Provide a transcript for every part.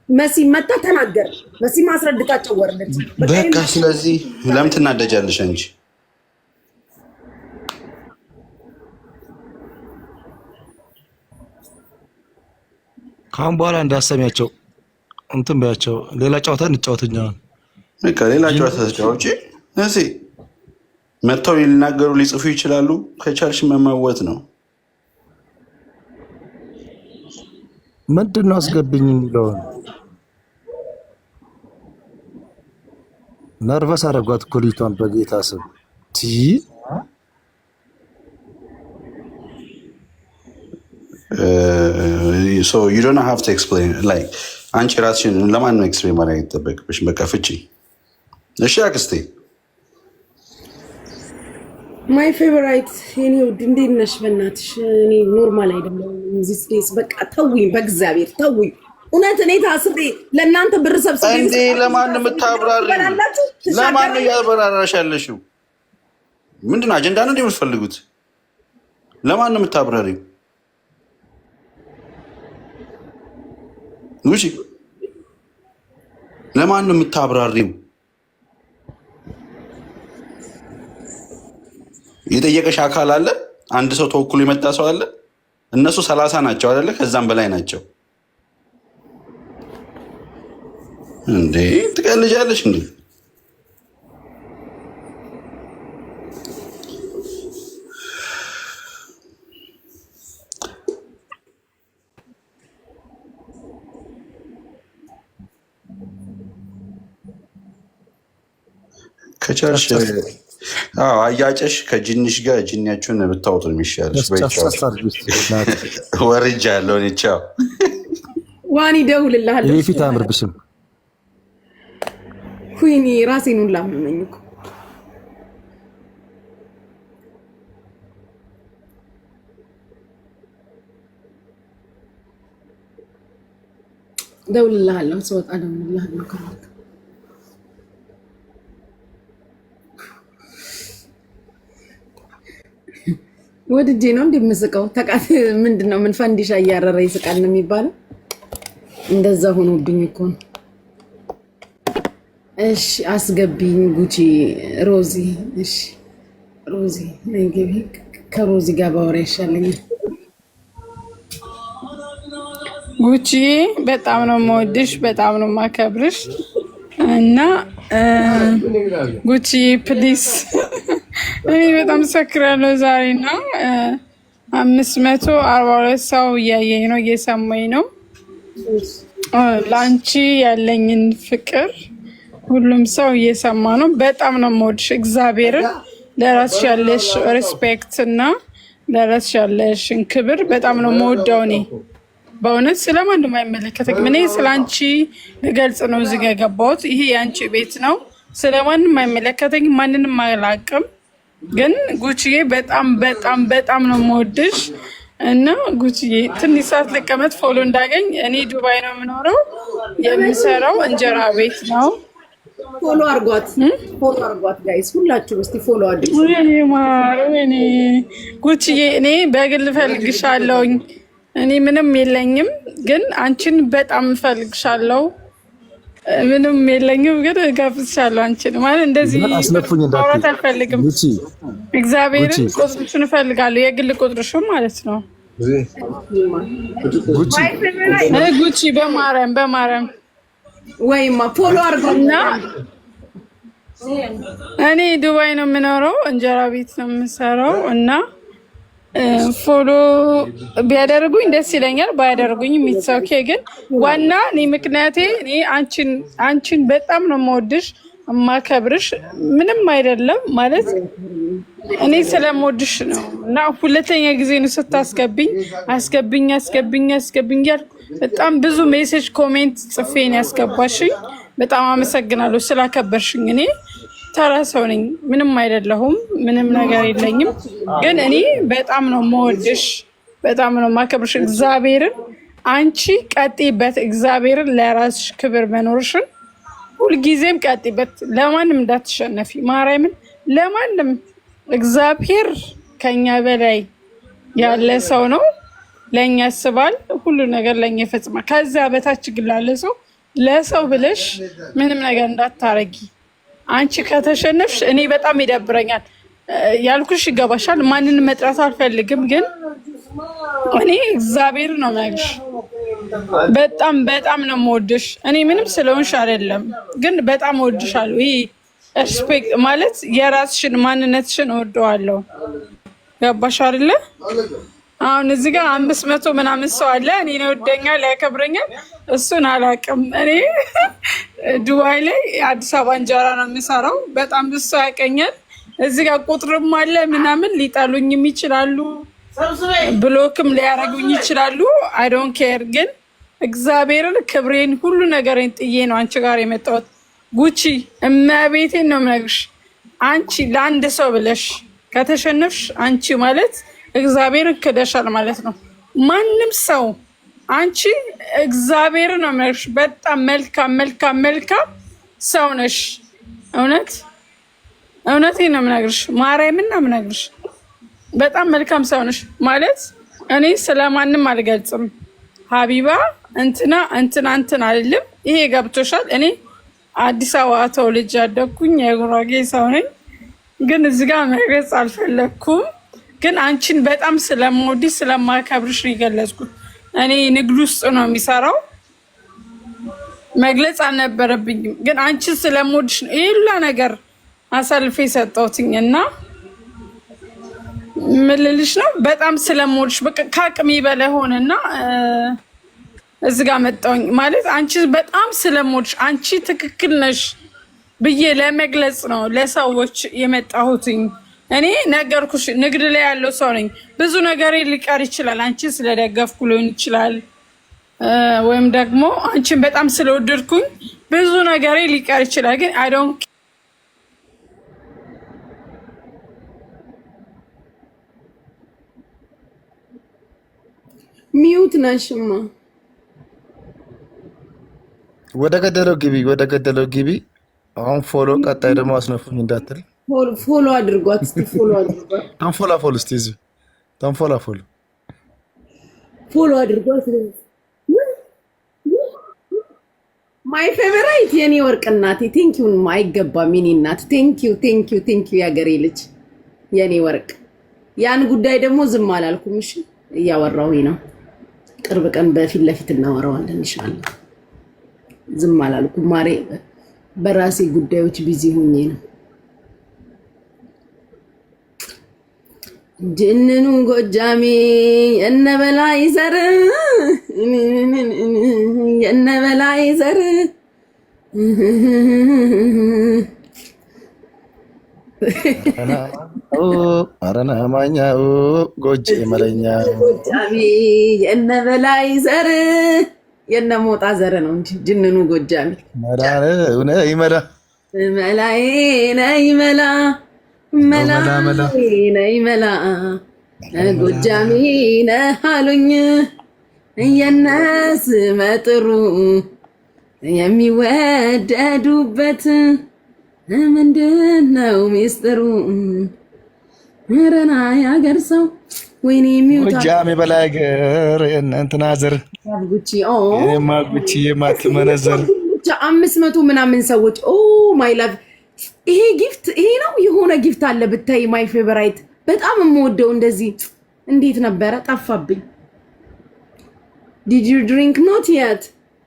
መሲ መጣ ተናገር። መሲ ማስረድታቸው ወርደት በቃ ስለዚህ ለምን ትናደጃለሽ እንጂ ካሁን በኋላ እንዳሰሚያቸው እንትን በያቸው። ሌላ ጨዋታ እንጫወትኛ። በቃ ሌላ ጨዋታ ተጫወቺ። እሺ መጥተው ሊናገሩ ሊጽፉ ይችላሉ። ከቻልሽ መመወት ነው። ምንድን ነው አስገብኝ የሚለውን ነርቨስ አደረጓት እኮ ልጅቷን በጌታ ስም so you don't have to explain like አንቺ ራስሽን ለማንም ኤክስፕሌን ማድረግ አይጠበቅብሽ። በቃ ፍቺ። እሺ አክስቴ ማይ ፌቨራይት የኔ ውድ እንዴት ነሽ? በእናትሽ እኔ ኖርማል አይደለም እዚህ ስፔስ። በቃ ተውኝ፣ በእግዚአብሔር ተውኝ። እውነት እኔ ታስሬ ለእናንተ ብር ሰብስቤ እንዴ ለማን የምታብራሪው? ለማን ነው ያብራራሽ ያለሽው? ምንድን ነው አጀንዳ ነው እንደምትፈልጉት? ለማን ነው የምታብራሪው? ጉቺ ለማን ነው የምታብራሪው? የጠየቀሽ አካል አለ? አንድ ሰው ተወክሎ የመጣ ሰው አለ? እነሱ 30 ናቸው አይደለ? ከዛም በላይ ናቸው። እንዴ ትቀልጃለሽ እንዴ? ከቻልሽ አያጨሽ ከጅኒሽ ጋር ጅኒያችሁን ብታወጡ የሚሻልሽ። ወርጃ ያለውን ቻው ዋኒ ደውልልሃል። የፊት አምርብሽም ኩይኒ ራሴን ሁላ አመመኝ እኮ። ደውልልሃለሁ ስወጣ ደውልልሃለሁ። ከማክ ወድጄ ነው እንደምስቀው። ተቃት ምንድነው? ምን ፈንዲሻ እያረረ ይስቃል ነው የሚባለው? እንደዛ ሆኖብኝ እኮ ነው። እሺ አስገቢኝ ጉቺ ሮዚ። እሺ ሮዚ ነግቢ። ከሮዚ ጋር ባወራ ይሻለኛል። ጉቺ በጣም ነው የምወድሽ፣ በጣም ነው የማከብርሽ እና ጉቺ ፕሊስ እኔ በጣም ሰክራለሁ ዛሬ ነው። 542 ሰው እያየኝ ነው፣ እየሰማኝ ነው። ለአንቺ ያለኝን ፍቅር ሁሉም ሰው እየሰማ ነው። በጣም ነው የምወድሽ። እግዚአብሔርን ለራስሽ ያለሽ ሪስፔክት እና ለራስሽ ያለሽን ክብር በጣም ነው የምወደው። እኔ በእውነት ስለማንም አይመለከተኝም። እኔ ስለአንቺ ልገልጽ ነው እዚህ ጋ የገባሁት። ይሄ የአንቺ ቤት ነው። ስለማንም አይመለከተኝም፣ ማንንም አላውቅም። ግን ጉቺዬ በጣም በጣም በጣም ነው የምወድሽ እና ጉቺዬ ትንሽ ሰዓት ልቀመጥ ፎሎ እንዳገኝ። እኔ ዱባይ ነው የምኖረው፣ የምሰራው እንጀራ ቤት ነው። ፎሎ አርጓት፣ ፎሎ አርጓት ጋይስ፣ ሁላችሁ እስቲ ፎሎ አድርጉ። እኔ ማር እኔ ጉቺዬ እኔ በግል ፈልግሻለሁኝ። እኔ ምንም የለኝም፣ ግን አንቺን በጣም ፈልግሻለሁ። ምንም የለኝም፣ ግን እጋብዝሻለሁ አንቺን። ማለት እንደዚህ ማውራት አልፈልግም። እግዚአብሔርን ቁጥርሽን እፈልጋለሁ፣ የግል ቁጥርሽን ማለት ነው። ጉቺ በማርያም በማርያም ወይማ ፎሎ አርጉና። እኔ ዱባይ ነው የምኖረው፣ እንጀራ ቤት ነው የምሰራው እና ፎሎ ቢያደርጉኝ ደስ ይለኛል፣ ባያደርጉኝ የሚትሰውኬ። ግን ዋና እኔ ምክንያቴ እኔ አንቺን በጣም ነው የምወድሽ የማከብርሽ። ምንም አይደለም ማለት እኔ ስለምወድሽ ነው። እና ሁለተኛ ጊዜ ነው ስታስገብኝ አስገብኝ አስገብኝ አስገብኝ ያልኩ። በጣም ብዙ ሜሴጅ ኮሜንት ጽፌን ያስገባሽኝ። በጣም አመሰግናለሁ ስላከበርሽኝ። እኔ ተራ ሰው ነኝ፣ ምንም አይደለሁም፣ ምንም ነገር የለኝም። ግን እኔ በጣም ነው የምወድሽ፣ በጣም ነው የማከብርሽ። እግዚአብሔርን አንቺ ቀጥይበት። እግዚአብሔርን ለራስሽ ክብር መኖርሽን ሁልጊዜም ቀጥይበት። ለማንም እንዳትሸነፊ፣ ማርያምን ለማንም። እግዚአብሔር ከኛ በላይ ያለ ሰው ነው፣ ለኛ ያስባል፣ ሁሉ ነገር ለኛ ይፈጽማል። ከዛ በታች ግን ላለ ሰው ለሰው ብለሽ ምንም ነገር እንዳታረጊ። አንቺ ከተሸነፍሽ እኔ በጣም ይደብረኛል። ያልኩሽ ይገባሻል። ማንን መጥራት አልፈልግም፣ ግን እኔ እግዚአብሔር ነው የምነግርሽ፣ በጣም በጣም ነው የምወድሽ። እኔ ምንም ስለሆንሽ አይደለም፣ ግን በጣም እወድሻለሁ። ይሄ ሪስፔክት ማለት የራስሽን ማንነትሽን እወደዋለሁ። ገባሽ አይደለ? አሁን እዚህ ጋር 500 ምናምን ሰው አለ። እኔን ይወደኛል፣ ያከብረኛል። እሱን አላውቅም። እኔ ዱባይ ላይ አዲስ አበባ እንጀራ ነው የምሰራው። በጣም ብዙ ሰው ያውቀኛል። እዚህ ጋር ቁጥርም አለ ምናምን፣ ሊጠሉኝም ይችላሉ፣ ብሎክም ሊያረጉኝ ይችላሉ። አይ ዶንት ኬር። ግን እግዚአብሔርን ክብሬን ሁሉ ነገሬን ጥዬ ነው አንቺ ጋር የመጣሁት። ጉቺ እመቤቴን ነው የምነግርሽ። አንቺ ለአንድ ሰው ብለሽ ከተሸነፍሽ አንቺ ማለት እግዚአብሔርን ክደሻል ማለት ነው። ማንም ሰው አንቺ እግዚአብሔርን ነው የምነግርሽ። በጣም መልካም መልካም መልካም ሰው ነሽ። እውነቴን ነው የምነግርሽ። ማርያምን ነው የምነግርሽ። በጣም መልካም ሰው ነሽ ማለት እኔ ስለማንም አልገልጽም። ሀቢባ እንትና አልልም። ይሄ ገብቶሻል። እኔ አዲስ አበባ ተወልጄ ያደግኩኝ የጉራጌ ሰው ነኝ። ግን እዚህ ጋር መግለጽ አልፈለግኩም። ግን አንቺን በጣም ስለምወድሽ ስለማከብርሽ ነው የገለጽኩት። እኔ ንግድ ውስጥ ነው የሚሰራው፣ መግለጽ አልነበረብኝም። ግን አንቺን ስለምወድሽ ነው ይሄ ሁላ ነገር አሳልፌ ሰጠሁትኝ እና ምን ልልሽ ነው፣ በጣም ስለምወድሽ በቃ ከአቅሜ በላይ ሆነና እዚህ ጋር መጣሁኝ ማለት አንቺ በጣም ስለምወድሽ አንቺ ትክክል ነሽ ብዬ ለመግለጽ ነው ለሰዎች የመጣሁትኝ። እኔ ነገርኩሽ፣ ንግድ ላይ ያለው ሰው ነኝ። ብዙ ነገር ሊቀር ይችላል። አንቺ ስለደገፍኩ ሊሆን ይችላል፣ ወይም ደግሞ አንቺን በጣም ስለወደድኩኝ ብዙ ነገር ሊቀር ይችላል። ግን አይ ዶንት ሚዩት ነሽማ። ወደ ገደለው ግቢ። አሁን ፎሎ፣ ቀጣይ ደግሞ አስነፉኝ እንዳትል። ፎሎ አድርጓት እስቲ፣ ፎሎ አድርጓት። ተንፎላፎል እስቲ፣ እዚህ ተንፎላፎል፣ ፎሎ አድርጓት። ማይ ፌቨራይት የኔ ወርቅ እናቴ፣ ቴንኪው። አይገባም የኔ እናት፣ ቴንኪው ያገሬ ልጅ፣ የኔ ወርቅ። ያን ጉዳይ ደግሞ ዝም አላልኩም። እሺ እያወራሁኝ ነው። ቅርብ ቀን በፊት ለፊት እናወራዋለን ኢንሻአላህ። ዝም አላልኩም ማሬ፣ በራሴ ጉዳዮች ቢዚ ሆኜ ነው። ጅንኑ ጎጃሜ የነበላይ ዘር የነበላይ ዘር አረና ማኛው ጎጅ መለኛ ጎጃሜ የነበላይ ዘር የነሞጣ ዘር ነው እንጂ ጅንኑ ጎጃሜ መዳረ ይመዳ መላይ ነይ መላ መላ ነይ መላ ጎጃሜ ነህ አሉኝ የነስ መጥሩ የሚወደዱበት ምንድነው ሚስጥሩ? ረና ያገር ሰው ወይኔ የሚውጣ ጎጃሜ በላይ ገር እንትና ዘር ጉቺ ጉቺ የማትመነዘር 500 ምናምን ሰዎች ኦ ማይ ላቭ። ይሄ ጊፍት ይሄ ነው የሆነ ጊፍት አለ ብታይ፣ ማይ ፌቨራይት በጣም የምወደው እንደዚህ። እንዴት ነበረ ጠፋብኝ። ዲድ ዩ ድሪንክ ኖት የት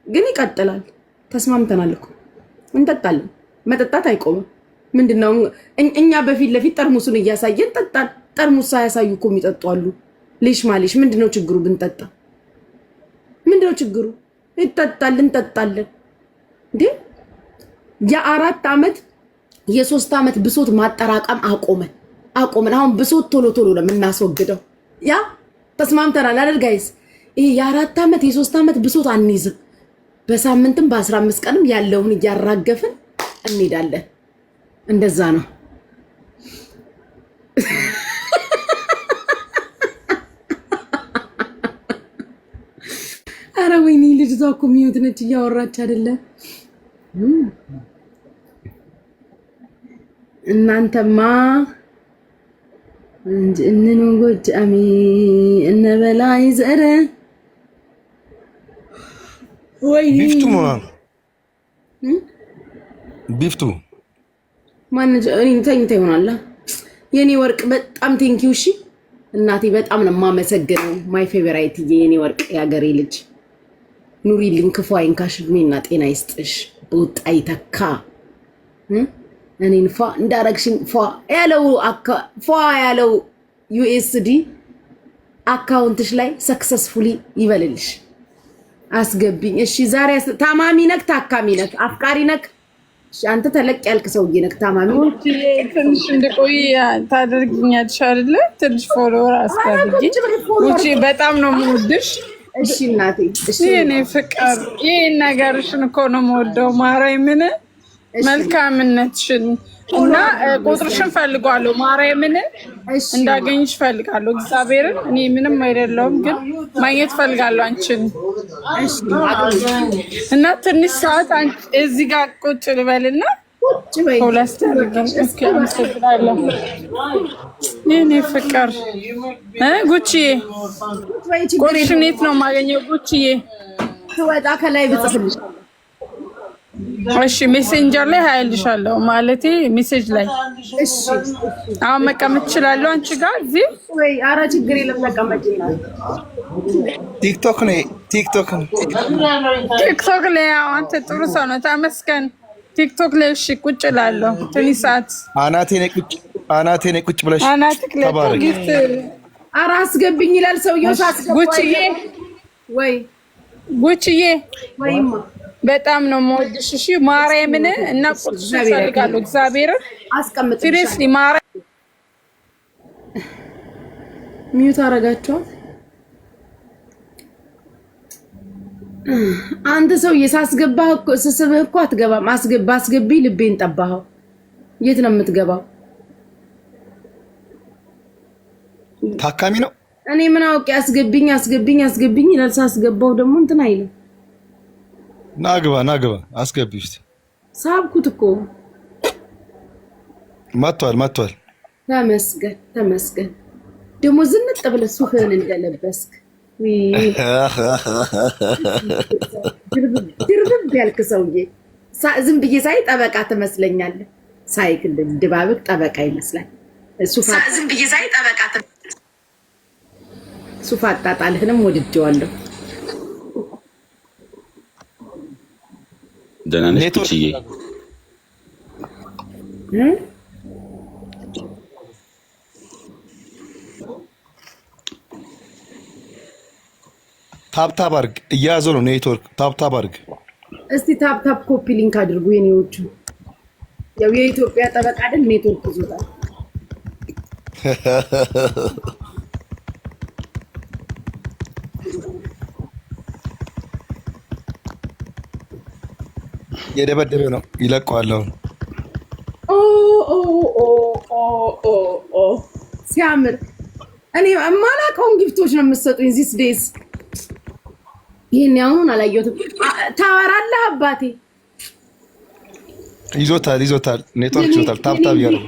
ግን ይቀጥላል። ተስማምተናል እኮ እንጠጣለን። መጠጣት አይቆምም። ምንድነው እኛ በፊት ለፊት ጠርሙሱን እያሳየን ጠጣን። ጠርሙስ ሳያሳዩ እኮ የሚጠጡ አሉ። ሌሽ ማሌሽ ምንድነው ችግሩ? ብንጠጣ ምንድነው ችግሩ? ይጠጣል፣ እንጠጣለን እንዴ። የ4 ዓመት የ3 ዓመት ብሶት ማጠራቀም አቆመን። አሁን ብሶት ቶሎ ለምናስወግደው ያ ተስማምተናል አይደል ጋይስ? ይሄ የ4 ዓመት የ3 ዓመት ብሶት አንይዝም። በሳምንትም በ15 ቀንም ያለውን እያራገፍን እንሄዳለን። እንደዛ ነው። አረ ወይኔ ልጅቷ እኮ ሚዩት ነች፣ እያወራች አይደለም። እናንተማ እንኑ ጎጃሜ እነበላይ ዘረ ወይኔ ቢፍቱ ማን ተኝታ ይሆናል። የኔ ወርቅ በጣም ቴንኪው። እሺ እናቴ በጣም ነው የማመሰግነው። ማይ ፌቨራይት የኔ ወርቅ ያገሬ ልጅ ኑሪልኝ፣ ክፉ አይንካሽ፣ እድሜና ጤና ይስጥሽ፣ በውጣ ይተካ። እኔን ፏ እንዳረግሽኝ ፏ ያለው ዩኤስዲ አካውንትሽ ላይ ሰክሰስፉሊ ይበልልሽ። አስገቢኝ። እሺ ዛሬ ታማሚ ነክ ታካሚ ነክ አፍቃሪ ነክ? አንተ ተለቅ ያልክ ሰውዬ ነክ ታማሚ ትንሽ እንድቆይ ታደርጊኛለሽ አይደለ? ትንሽ ፎሎወር አስታርጊ። ውጪ በጣም ነው የምወድሽ። እሺ እናቴ፣ እሺ የኔ ፍቅር፣ ይሄን ነገርሽን እኮ ነው የምወደው። ማርያምን መልካምነትሽን እና ቁጥርሽን ፈልጋለሁ። ማርያምን እንዳገኝሽ ፈልጋለሁ። እግዚአብሔርን እኔ ምንም አይደለሁም፣ ግን ማግኘት ፈልጋለሁ አንቺን። እና ትንሽ ሰዓት እዚህ ጋር ቁጭ ልበልና ሁለት አመሰግናለሁ የኔ ፍቅር። ጉቺዬ ቁርሽን የት ነው የማገኘው? ጉቺዬ ትወጣ ከላይ ብጽፍልሽ። እሺ ሜሴንጀር ላይ ሀይልሻለሁ፣ ማለቴ ሜሴጅ ላይ። እሺ አሁን መቀመጥ እችላለሁ አንቺ ጋር እዚህ? ወይ ኧረ ችግር የለም ተቀመጪ። ቲክቶክ ላይ አንተ ጥሩ ሰው ነው፣ ተመስገን። ቲክቶክ ላይ እሺ ቁጭ እላለሁ ትንሽ ሰዓት። አናቴ ነኝ ቁጭ ብለሽ ተባረክ። ኧረ አስገብኝ ይላል ሰውዬው ሳስገባ። ጉቺዬ ወይ ጉቺዬ ወይማ በጣም ነው የምወድሽ። እሺ ማርያምን እና ቁጥሽ ፈልጋለሁ። እግዚአብሔርን አስቀምጥ። ሲሪየስሊ ማርያም ሚዩት አረጋቸዋል። አንተ ሰውዬ ሳስገባህ እኮ ስስብህ እኮ አትገባም። አስገቢ ልቤን ጠባኸው። የት ነው የምትገባው? ታካሚ ነው። እኔ ምን አውቄ? አስገብኝ ይላል። ሳስገባው ደግሞ እንትን አይልም። ናግባ አስገቢ ውስጥ ሳብኩት እኮ መጥቷል። ተመስገን። ደግሞ ዝንጥ ብለህ ሱፍህን እንደለበስክ ድርብብ ያልክ ሰውዬ። ዝም ብዬ ሳይ ጠበቃ ትመስለኛለህ። ሳይክ ድባብቅ ጠበቃ ይመስላል። ዝም ብዬ ሳይ ጠበቃ ሱፍ አጣጣልህንም ወድጄዋለሁ። ደህና ነሽ ቁጭዬ? ታፕታፕ አድርግ። እያያዘው ነው ኔትወርክ። ታፕታፕ አድርግ እስቲ። ታፕታፕ ኮፒ ሊንክ አድርጉ የኔዎቹ። ያው የኢትዮጵያ ጠበቃ አይደል? ኔትወርክ ይዞታል። የደበደበ ነው ይለቀዋል። ሲያምር። እኔ የማላውቀውን ጊፍቶች ነው የምትሰጡኝ ዚስ ዴይስ። ይሄን ያሁን አላየሁትም። ታወራለህ አባቴ። ይዞታል ኔትወርክ ይዞታል። ታፕታፕ ያደርጉ።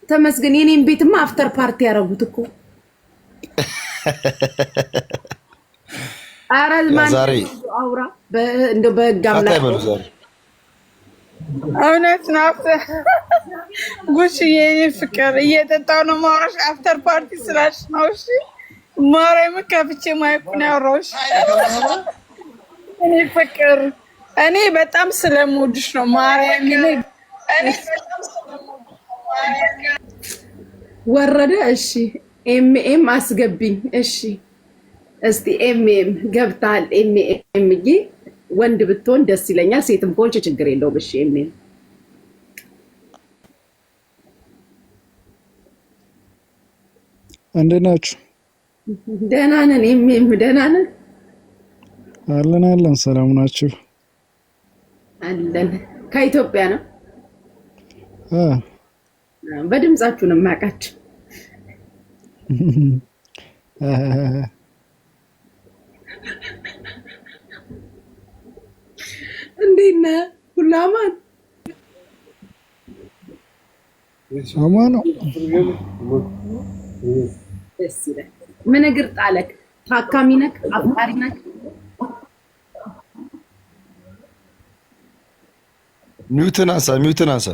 ተመስገን። የኔን ቤትማ አፍተር ፓርቲ ያደረጉት እኮ። ኧረ ማን አውራ እንደው በህግ አምላክ እውነት ነው። ጉቺዬ የኔ ፍቅር እየጠጣሁ ነው የማወራሽ። አፍተር ፓርቲ ስላልሽ ነው። እሺ ማርያምን ከፍቼ ማይኩን ያወራሁሽ። እኔ ፍቅር እኔ በጣም ስለምወድሽ ነው ማርያምን። ወረደ። እሺ ኤምኤም አስገብኝ። እሺ እስቲ ኤምኤም ገብታል። ኤምኤም ወንድ ብትሆን ደስ ይለኛል፣ ሴትም ከሆንች ችግር የለውም። እሺ ኤምኤም እንዴት ናችሁ? ደህና ነን። ኤምኤም ደህና ነን። አለን። ሰላም ናችሁ? አለን። ከኢትዮጵያ ነው? በድምጻችሁ ነው የማውቃችሁ። እንዴት ነህ? ሁሉ አማን? አማን ነው። ደስ ይላል። ምን እግር ጣለክ? ታካሚ ነክ? አፍቃሪ ነክ? ሚውትን አንሳ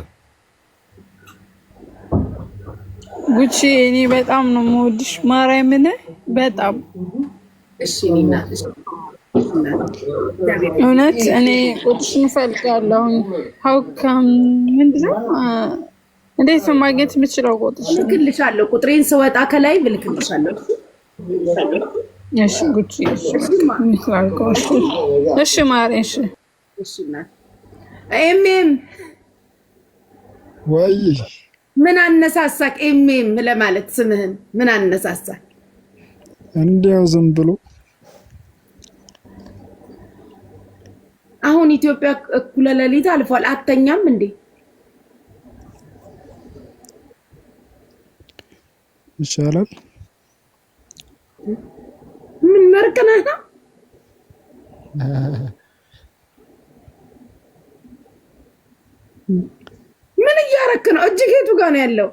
ጉቺ እኔ በጣም ነው የምወድሽ ማርያምን በጣም እሺ ኒና እውነት እኔ ቁጥሽን እፈልጋለሁ ሀውካም ምንድነው እንዴት ነው ማግኘት የምችለው ቁጥሽ ልክልሻለሁ ቁጥሬን ስወጣ ከላይ ልክልሻለሁ እሺ ጉቺ እሺ ማርያም እሺ ኤምኤም ወይ ምን አነሳሳክ ኤምኤም ለማለት ስምህን ምን አነሳሳክ እንዲያው ዝም ብሎ አሁን ኢትዮጵያ እኩለ ሌሊት አልፏል አተኛም እንዴ ይሻላል ምን መርቀናና ምን እያረክ ነው እጅጌቱ ጋር ነው ያለው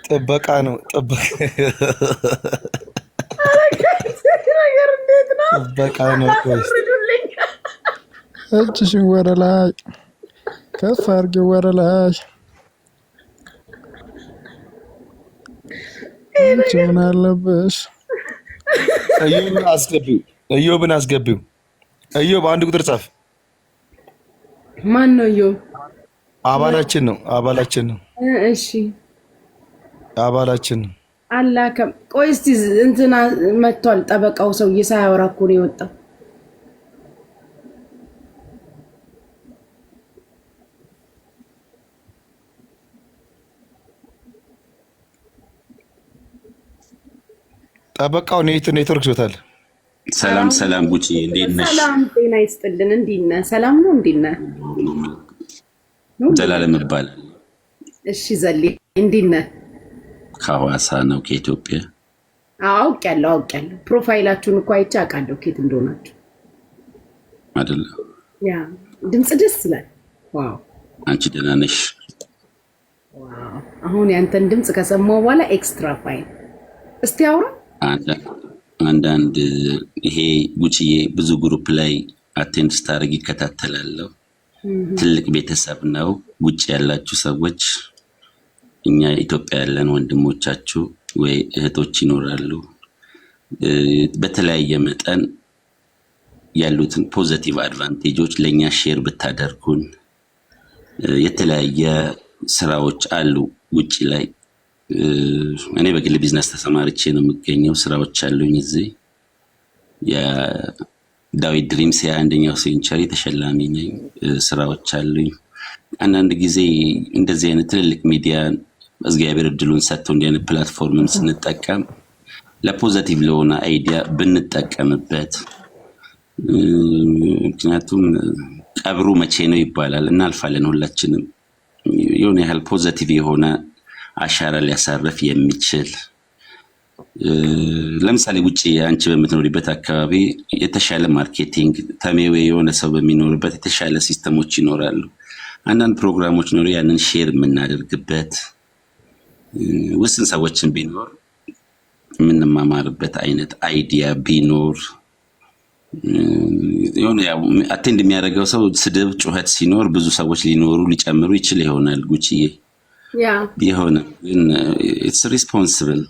ጥበቃ ነው ጥበቃ ነው እጅሽን ወደ ላይ ከፍ አድርጊው ወደ ላይ ምን አለብሽ እዮብን አስገቢው እዮብ አንድ ቁጥር ጻፍ ማን ነው እዮብ አባላችን ነው እሺ አባላችን አላከም ቆይ እስቲ እንትና መጥቷል ጠበቃው ሰውዬ ሳያወራ እኮ ነው የወጣው ጠበቃው ኔትወርክ ይወጣል ሰላም ጉቺ እንዴት ነሽ ሰላም ጤና ይስጥልን እንዴት ነህ ሰላም ነው እንዴት ነህ ዘላለም ይባላል እሺ ዘሌ እንዴት ነህ ከሐዋሳ ነው ከኢትዮጵያ አውቄያለሁ ፕሮፋይላችሁን እኮ አይቼ አውቃለሁ ከየት እንደሆናችሁ አይደል ያ ድምጽ ደስ ይላል ዋው አንቺ ደህና ነሽ ዋው አሁን ያንተን ድምጽ ከሰማው በኋላ ኤክስትራ ፋይን እስቲ አውራ አንዳንድ ይሄ ጉቺዬ ብዙ ግሩፕ ላይ አቴንድ ስታደርግ ይከታተላለሁ ትልቅ ቤተሰብ ነው ውጭ ያላችሁ ሰዎች እኛ ኢትዮጵያ ያለን ወንድሞቻችሁ ወይ እህቶች ይኖራሉ በተለያየ መጠን ያሉትን ፖዚቲቭ አድቫንቴጆች ለኛ ሼር ብታደርጉን የተለያየ ስራዎች አሉ ውጭ ላይ እኔ በግል ቢዝነስ ተሰማርቼ ነው የምገኘው ስራዎች አሉኝ እዚህ የዳዊት ድሪምስ የአንደኛው ሴንቸሪ ተሸላሚ ነኝ ስራዎች አሉኝ አንዳንድ ጊዜ እንደዚህ አይነት ትልልቅ ሚዲያ እግዚአብሔር እድሉን ሰጥቶ እንዲህ አይነት ፕላትፎርምም ስንጠቀም ለፖዚቲቭ ለሆነ አይዲያ ብንጠቀምበት ምክንያቱም ቀብሩ መቼ ነው ይባላል እናልፋለን ሁላችንም የሆነ ያህል ፖዚቲቭ የሆነ አሻራ ሊያሳርፍ የሚችል ለምሳሌ ውጪ አንቺ በምትኖሪበት አካባቢ የተሻለ ማርኬቲንግ ተሜው የሆነ ሰው በሚኖርበት የተሻለ ሲስተሞች ይኖራሉ አንዳንድ ፕሮግራሞች ነው ያንን ሼር የምናደርግበት ውስን ሰዎችን ቢኖር የምንማማርበት አይነት አይዲያ ቢኖር የሆነ ያው አቴንድ የሚያደርገው ሰው ስድብ ጩኸት ሲኖር ብዙ ሰዎች ሊኖሩ ሊጨምሩ ይችል ይሆናል ጉቺዬ የሆነ ኢትስ ሪስፖንሲብል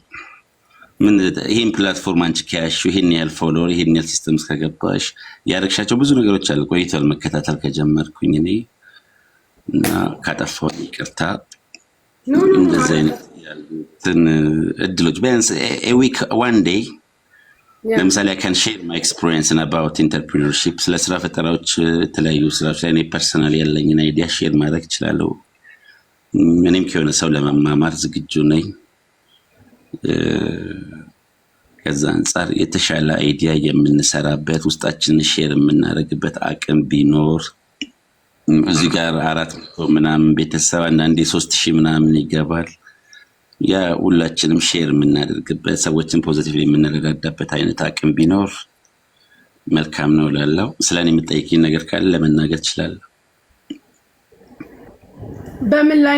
ምን ይሄን ፕላትፎርም አንቺ ከያሽ ይሄን ያህል ፎሎወር ይሄን ያህል ሲስተምስ ከገባሽ ያረክሻቸው ብዙ ነገሮች አሉ ቆይቷል መከታተል ከጀመርኩኝ እኔ እና ካጠፋው ይቅርታ እንደዚህ አይነት ያሉትን እድሎች ቢያንስ a week one day ለምሳሌ I can share my experience about entrepreneurship ስለ ስራ ፈጠራዎች የተለያዩ ስራዎች ላይ እኔ ፐርሰናሊ ያለኝን አይዲያ ሼር ማድረግ እችላለሁ ምንም ከሆነ ሰው ለመማማር ዝግጁ ነኝ ከዛ አንፃር የተሻለ አይዲያ የምንሰራበት ውስጣችንን ሼር የምናደርግበት አቅም ቢኖር እዚህ ጋር 400 ምናምን ቤተሰብ አንዳንዴ 3000 ምናምን ይገባል ያ ሁላችንም ሼር የምናደርግበት ሰዎችን ፖዚቲቭሊ የምንረዳዳበት አይነት አቅም ቢኖር መልካም ነው ላለው ስለኔ የምጠይቂኝ ነገር ካለ ለመናገር እችላለሁ በምን ላይ